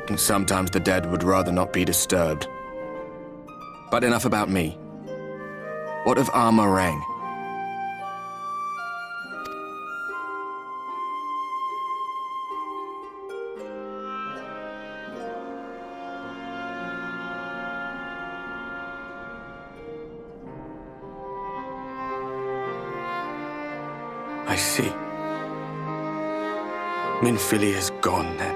And sometimes the dead would rather not be disturbed. But enough about me. What of Armorang? I see. Minfilia's gone, then.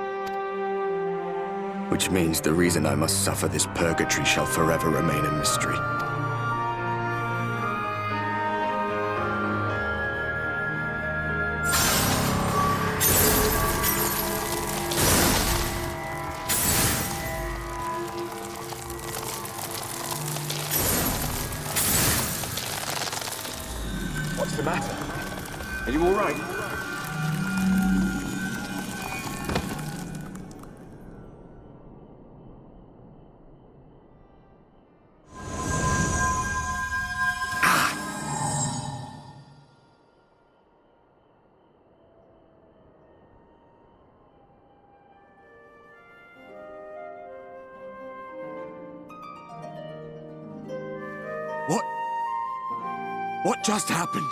Which means the reason I must suffer this purgatory shall forever remain a mystery. What's the matter? Are you all right? What just happened?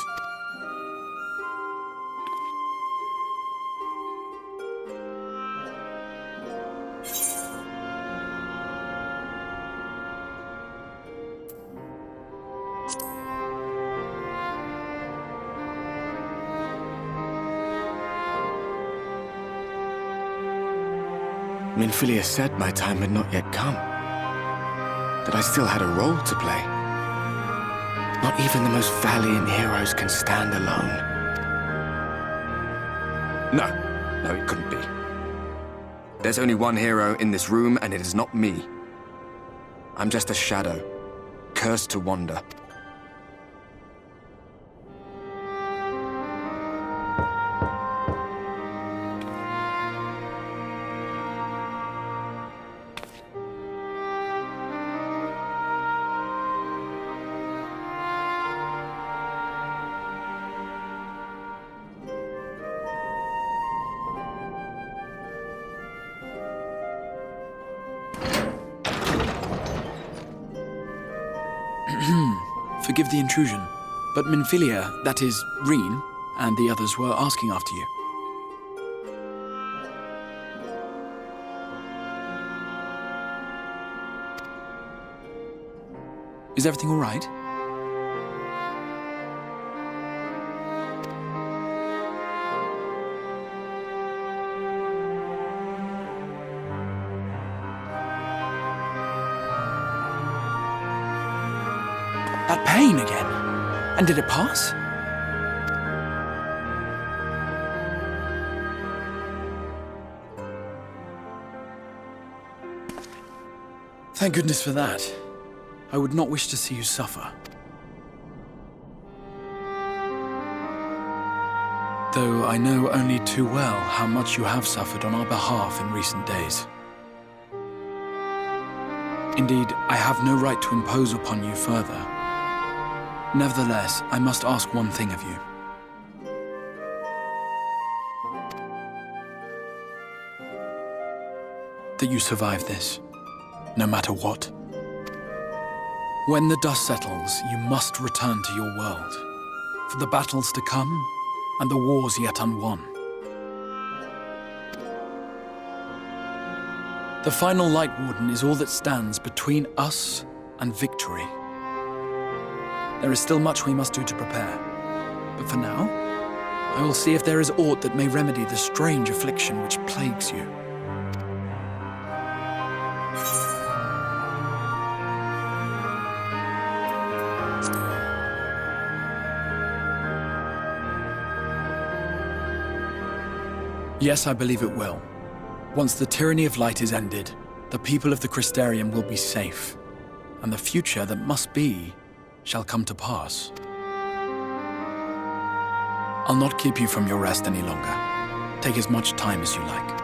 Minfilia said my time had not yet come. That I still had a role to play. Not even the most valiant heroes can stand alone. No, it couldn't be. There's only one hero in this room, and it is not me. I'm just a shadow, cursed to wander. Forgive the intrusion, but Minfilia, that is, Reen, and the others were asking after you. Is everything all right? That pain again? And did it pass? Thank goodness for that. I would not wish to see you suffer. Though I know only too well how much you have suffered on our behalf in recent days. Indeed, I have no right to impose upon you further. Nevertheless, I must ask one thing of you. That you survive this, no matter what. When the dust settles, you must return to your world, for the battles to come and the wars yet unwon. The final Light Warden is all that stands between us and victory. There is still much we must do to prepare. But for now, I will see if there is aught that may remedy the strange affliction which plagues you. Yes, I believe it will. Once the tyranny of light is ended, the people of the Crystarium will be safe, and the future that must be shall come to pass. I'll not keep you from your rest any longer. Take as much time as you like.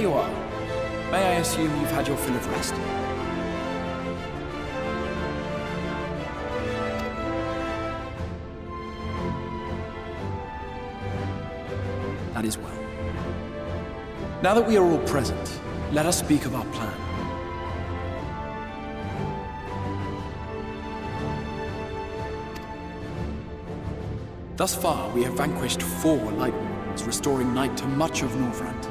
you are. May I assume you've had your fill of rest? That is well. Now that we are all present, let us speak of our plan. Thus far, we have vanquished 4 Light Wardens, restoring Night to much of Norvrant.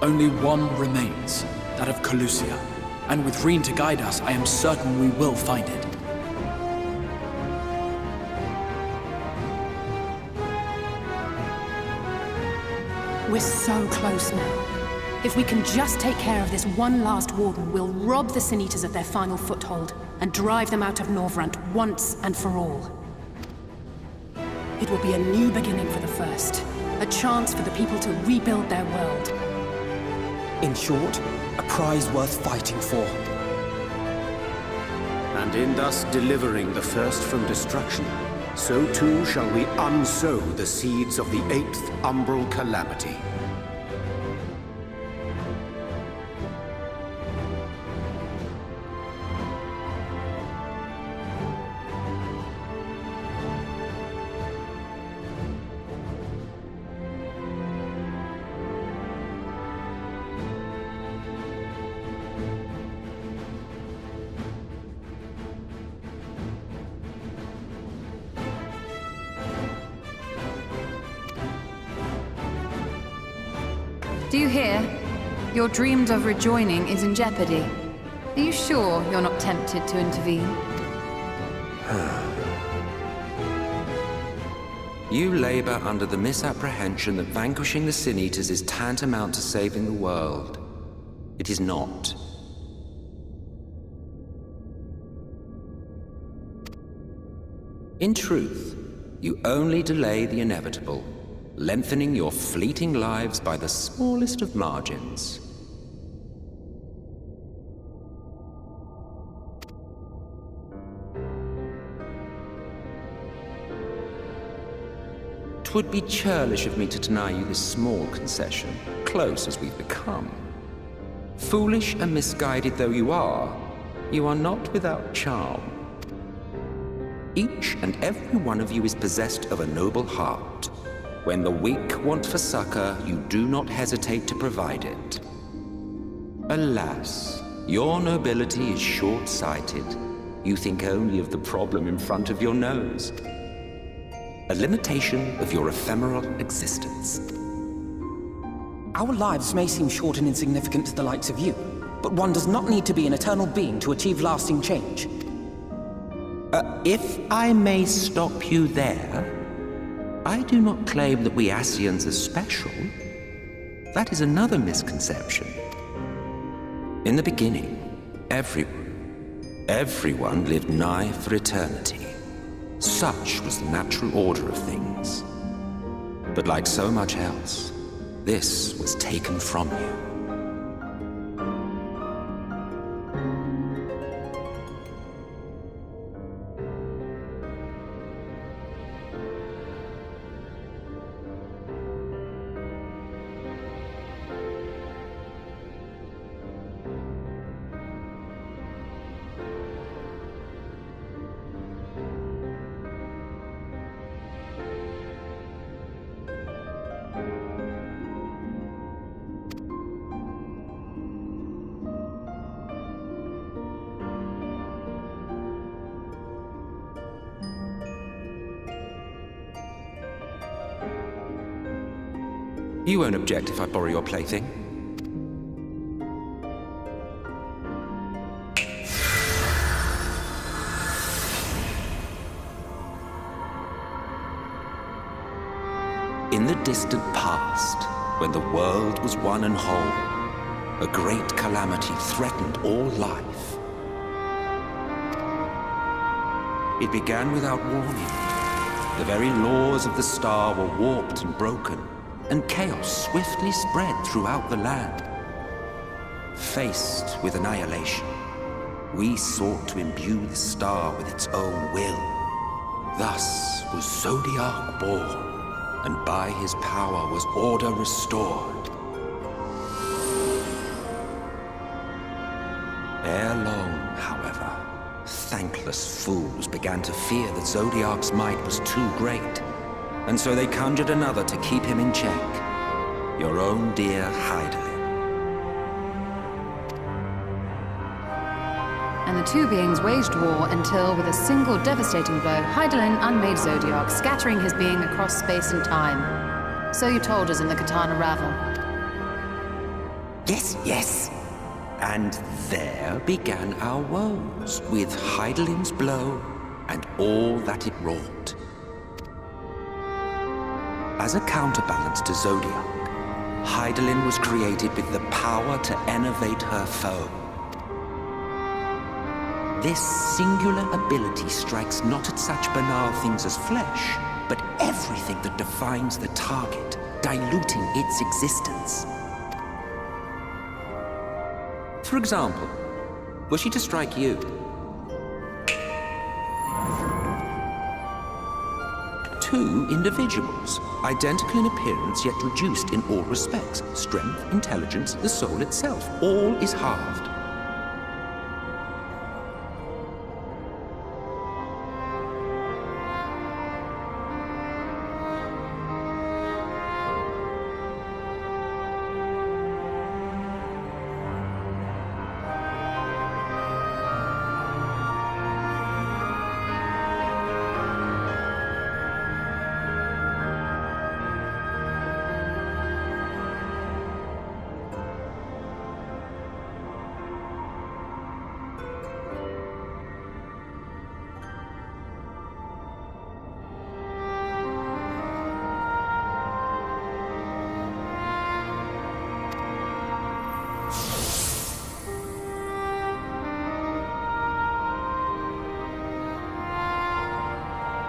Only one remains, that of Calusia. And with Reen to guide us, I am certain we will find it. We're so close now. If we can just take care of this one last Warden, we'll rob the Sin Eaters of their final foothold and drive them out of Norvrant once and for all. It will be a new beginning for the First. A chance for the people to rebuild their world. In short, a prize worth fighting for. And in thus delivering the First from destruction, so too shall we unsow the seeds of the 8th Umbral Calamity. Do you hear? Your dreamed of rejoining is in jeopardy. Are you sure you're not tempted to intervene? You labor under the misapprehension that vanquishing the Sin Eaters is tantamount to saving the world. It is not. In truth, you only delay the inevitable, lengthening your fleeting lives by the smallest of margins. Twould be churlish of me to deny you this small concession, close as we've become. Foolish and misguided though you are not without charm. Each and every one of you is possessed of a noble heart. When the weak want for succor, you do not hesitate to provide it. Alas, your nobility is short-sighted. You think only of the problem in front of your nose. A limitation of your ephemeral existence. Our lives may seem short and insignificant to the likes of you, but one does not need to be an eternal being to achieve lasting change. If I may stop you there, I do not claim that we Ascians are special. That is another misconception. In the beginning, everyone lived nigh for eternity. Such was the natural order of things. But like so much else, this was taken from you. You won't object if I borrow your plaything? In the distant past, when the world was one and whole, a great calamity threatened all life. It began without warning. The very laws of the star were warped and broken, and chaos swiftly spread throughout the land. Faced with annihilation, we sought to imbue the star with its own will. Thus was Zodiac born, and by his power was order restored. Ere long, however, thankless fools began to fear that Zodiac's might was too great, and so they conjured another to keep him in check. Your own dear Hydaelyn. And the two beings waged war until, with a single devastating blow, Hydaelyn unmade Zodiac, scattering his being across space and time. So you told us in the Katana Ravel. Yes, yes. And there began our woes, with Hydaelyn's blow and all that it wrought. As a counterbalance to Zodiac, Hydaelyn was created with the power to enervate her foe. This singular ability strikes not at such banal things as flesh, but everything that defines the target, diluting its existence. For example, were she to strike you, two individuals, identical in appearance yet reduced in all respects, strength, intelligence, the soul itself, all is halved.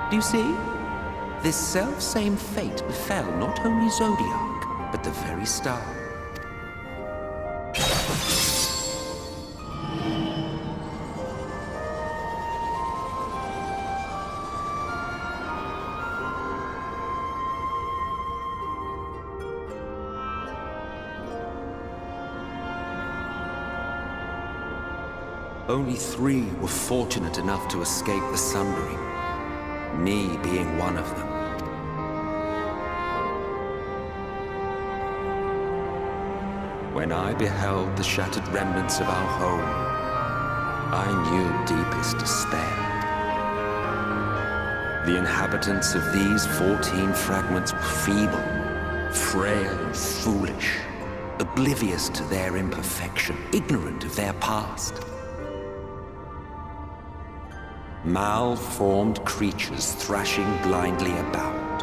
Do you see? This self-same fate befell not only Zodiac, but the very star. Only 3 were fortunate enough to escape the Sundering. Me being one of them. When I beheld the shattered remnants of our home, I knew deepest despair. The inhabitants of these 14 fragments were feeble, frail and foolish, oblivious to their imperfection, ignorant of their past. Malformed creatures thrashing blindly about.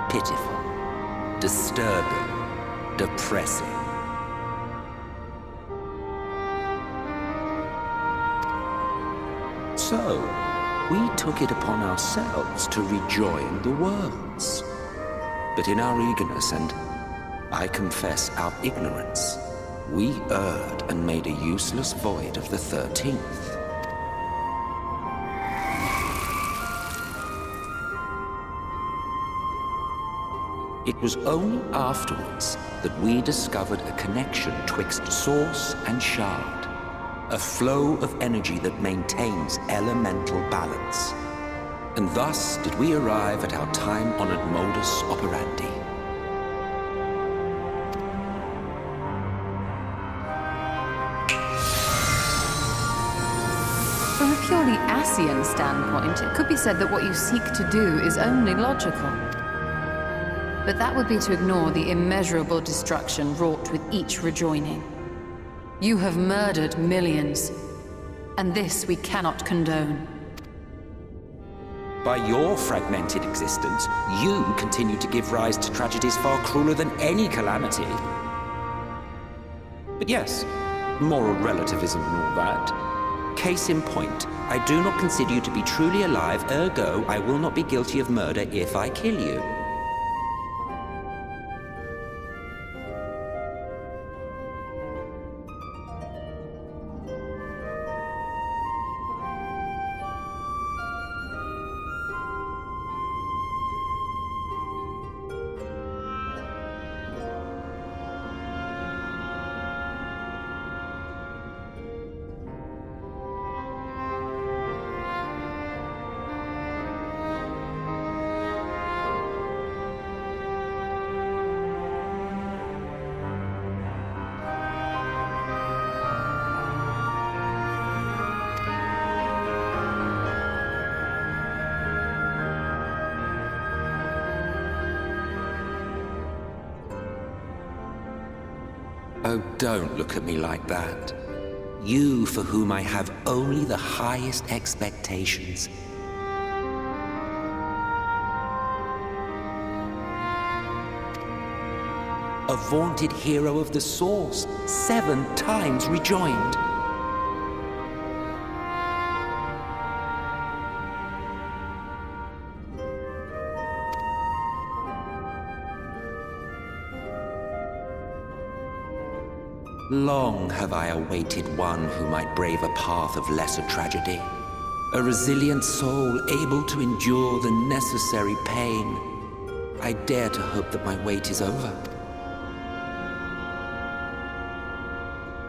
Pitiful, disturbing, depressing. So, we took it upon ourselves to rejoin the worlds. But in our eagerness and, I confess, our ignorance, we erred and made a useless void of the 13th. It was only afterwards that we discovered a connection twixt source and shard, a flow of energy that maintains elemental balance. And thus did we arrive at our time-honored modus operandi. From a purely Ascian standpoint, it could be said that what you seek to do is only logical. But that would be to ignore the immeasurable destruction wrought with each rejoining. You have murdered millions, and this we cannot condone. By your fragmented existence, you continue to give rise to tragedies far crueler than any calamity. But yes, moral relativism and all that. Case in point, I do not consider you to be truly alive, ergo, I will not be guilty of murder if I kill you. Oh, don't look at me like that. You for whom I have only the highest expectations. A vaunted hero of the Source, 7 times rejoined. Long have I awaited one who might brave a path of lesser tragedy. A resilient soul able to endure the necessary pain. I dare to hope that my wait is over.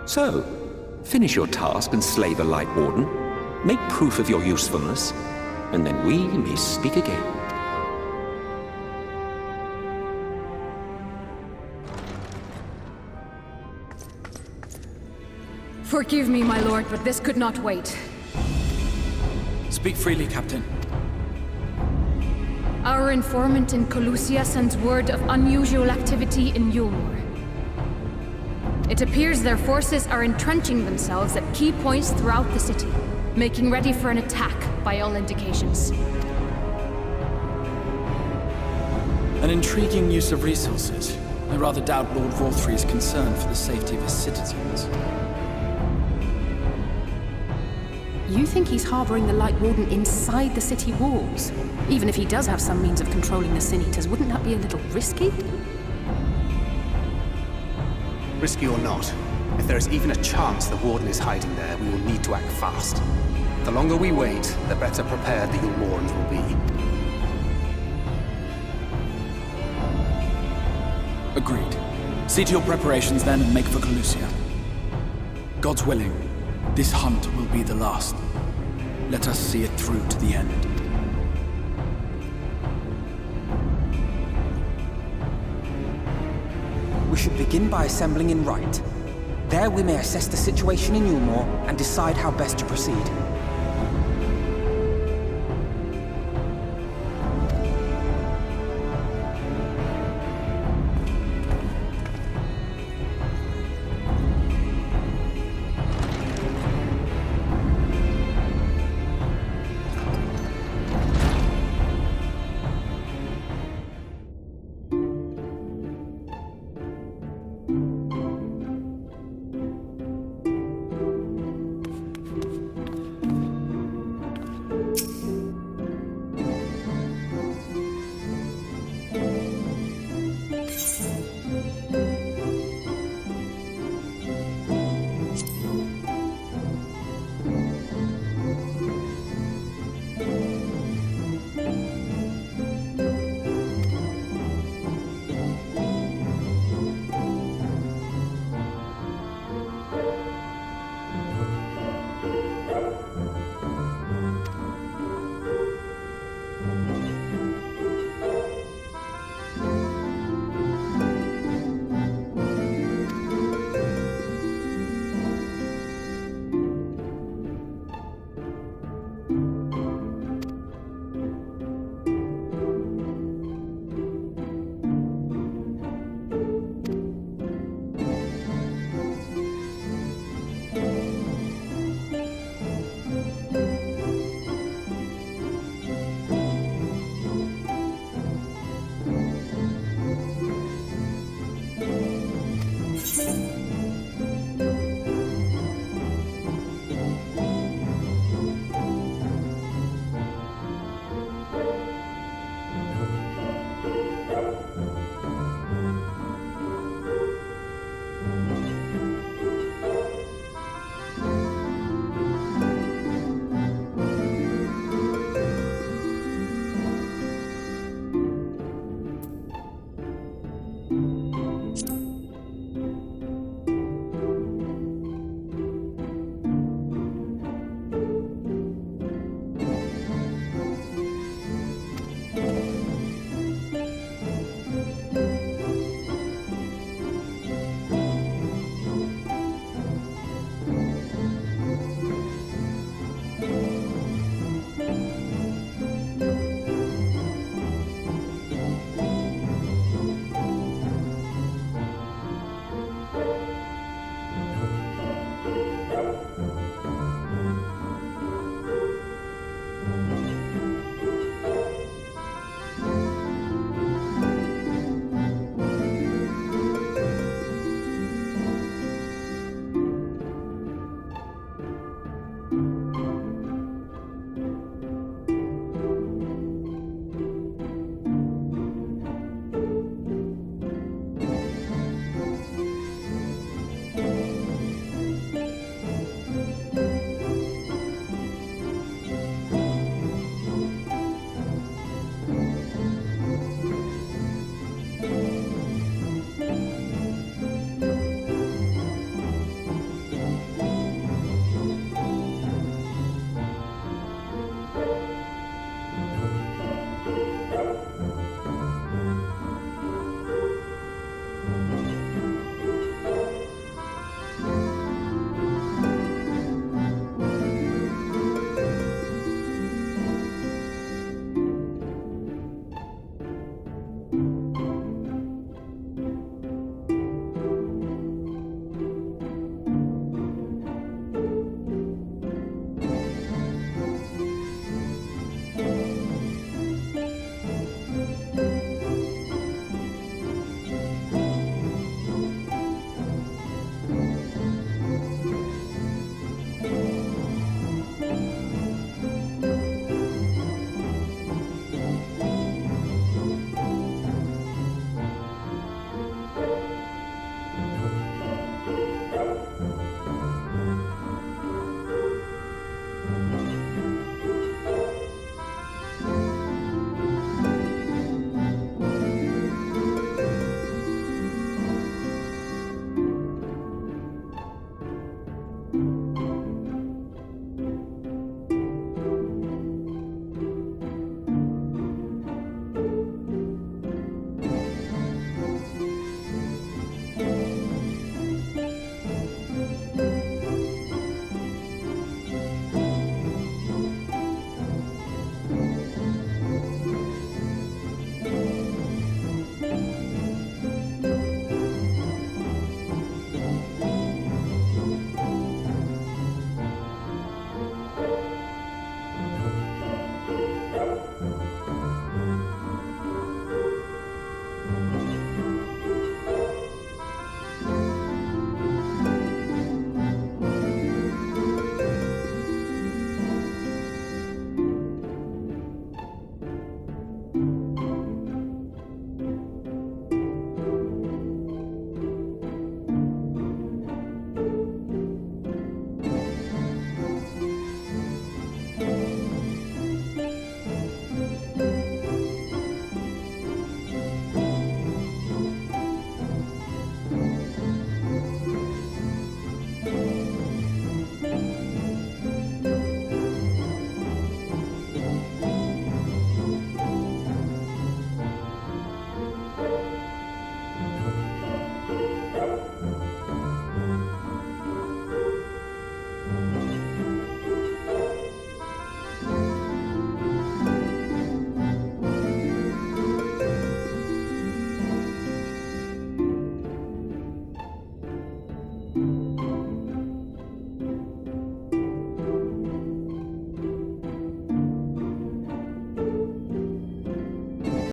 So, finish your task and slay the Light Warden. Make proof of your usefulness, and then we may speak again. Forgive me, my lord, but this could not wait. Speak freely, Captain. Our informant in Colusia sends word of unusual activity in Yulmore. It appears their forces are entrenching themselves at key points throughout the city, making ready for an attack by all indications. An intriguing use of resources. I rather doubt Lord Vorthry's concern for the safety of his citizens. You think he's harboring the Light Warden inside the city walls? Even if he does have some means of controlling the Sin Eaters, wouldn't that be a little risky? Risky or not, if there is even a chance the Warden is hiding there, we will need to act fast. The longer we wait, the better prepared the Yulmorans will be. Agreed. See to your preparations then and make for Colusia. God's willing, this hunt will be the last. Let us see it through to the end. We should begin by assembling in Rite. There we may assess the situation in Yulmore and decide how best to proceed.